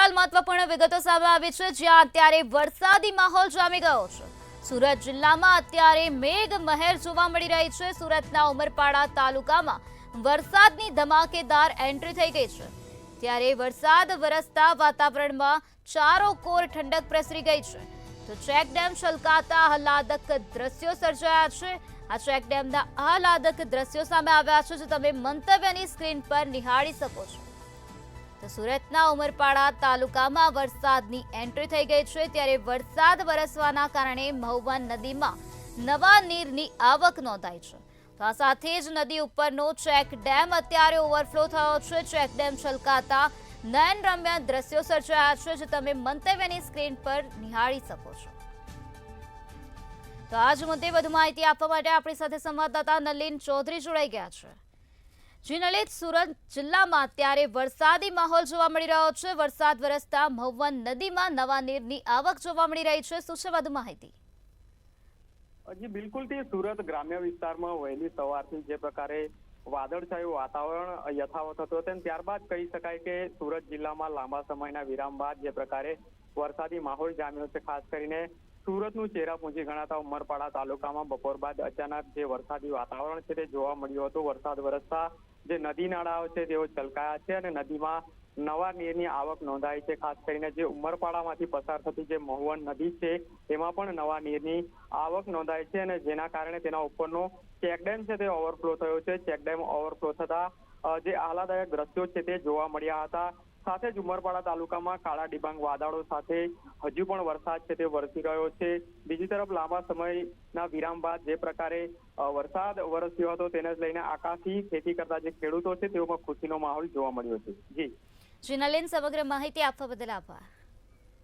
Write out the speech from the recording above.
હાલ મહત્વપૂર્ણ વિગતો સામે આવી છે, જ્યાં અત્યારે વરસાદી માહોલ જામી ગયો છે। સુરત જિલ્લામાં અત્યારે મેઘ મહેર જોવા મળી રહી છે। સુરતના ઉમરપાડા તાલુકામાં વરસાદની ધમાકેદાર એન્ટ્રી થઈ ગઈ છે। ત્યારે વરસાદ વરસતા વાતાવરણમાં ચારોકોર ઠંડક પ્રસરી ગઈ છે। તો ચેકડેમ છલકાતા આહલાદક દ્રશ્યો સર્જાયા છે। આ ચેકડેમના આહલાદક દ્રશ્યો સામે આવ્યા છે, જે તમે મંતવ્યની સ્ક્રીન પર નિહાળી શકો છો। તો સુરતના ઉમરપાડા તાલુકામાં વરસાદની એન્ટ્રી થઈ ગઈ છે। ત્યારે વરસાદ વરસવાના કારણે મહુવા નદીમાં નવા નીરની આવક નોંધાઈ છે। તો આ સાથે જ નદી ઉપરનો ચેક ડેમ અત્યારે ઓવરફ્લો થયો છે। ચેક ડેમ છલકાતા નયનરમ્ય દ્રશ્યો સર્જાયા છે, જે તમે મંતવ્યની સ્ક્રીન પર નિહાળી શકો છો। તો આજ મુદ્દે વધુ માહિતી આપવા માટે આપણી સાથે સંવાદદાતા નલિન ચૌધરી જોડાઈ ગયા છે। જી નલિન, સુરત જિલ્લામાં અત્યારે વરસાદી માહોલ જોવા મળી રહ્યો છે। વરસાદ વરસતા મહુવા નદીમાં નવા નીરની આવક જોવા મળી રહી છે। શું છે વધુ માહિતી? જી બિલકુલ, તે સુરત ગ્રામ્ય વિસ્તારમાં વહેલી સવારથી જે પ્રકારે વાદળછાયું વાતાવરણ યથાવત હતું તેમ ત્યારબાદ કહી શકાય કે સુરત જિલ્લામાં લાંબા સમયના વિરામ બાદ જે પ્રકારે વરસાદી માહોલ જામ્યો છે। ખાસ કરીને સુરતનું ચેરાપુંજી ગણાતા ઉમરપાડા તાલુકામાં બપોર બાદ અચાનક જે વરસાદી વાતાવરણ છે તે જોવા મળ્યું હતું। વરસાદ વરસતા જે નદી નાળાઓ છે તેઓ છલકાયા છે અને નદીમાં નવા નીરની આવક નોંધાઈ છે। ખાસ કરીને જે ઉમરપાડામાંથી પસાર થતી જે મહુવન નદી છે તેમાં પણ નવા નીરની આવક નોંધાઈ છે અને જેના કારણે તેના ઉપરનો ચેકડેમ છે તે ઓવરફ્લો થયો છે। ચેકડેમ ઓવરફ્લો થતા જે આહલાદાયક દ્રશ્યો છે તે જોવા મળ્યા હતા। સાથે જ ઉમરપાડા તાલુકામાં કાળા ડિબાંગ વાદળો સાથે હજુ પણ વરસાદ છે તે વરસી રહ્યો છે। બીજી તરફ લાંબા સમયના વિરામ બાદ જે પ્રકારે વરસાદ વરસ્યો હતો તેને જ લઈને આકાશી ખેતી કરતા જે ખેડૂતો છે તેઓમાં ખુશીનો માહોલ જોવા મળ્યો છે। જી નલિન, સમગ્ર માહિતી આપવા બદલ આભાર।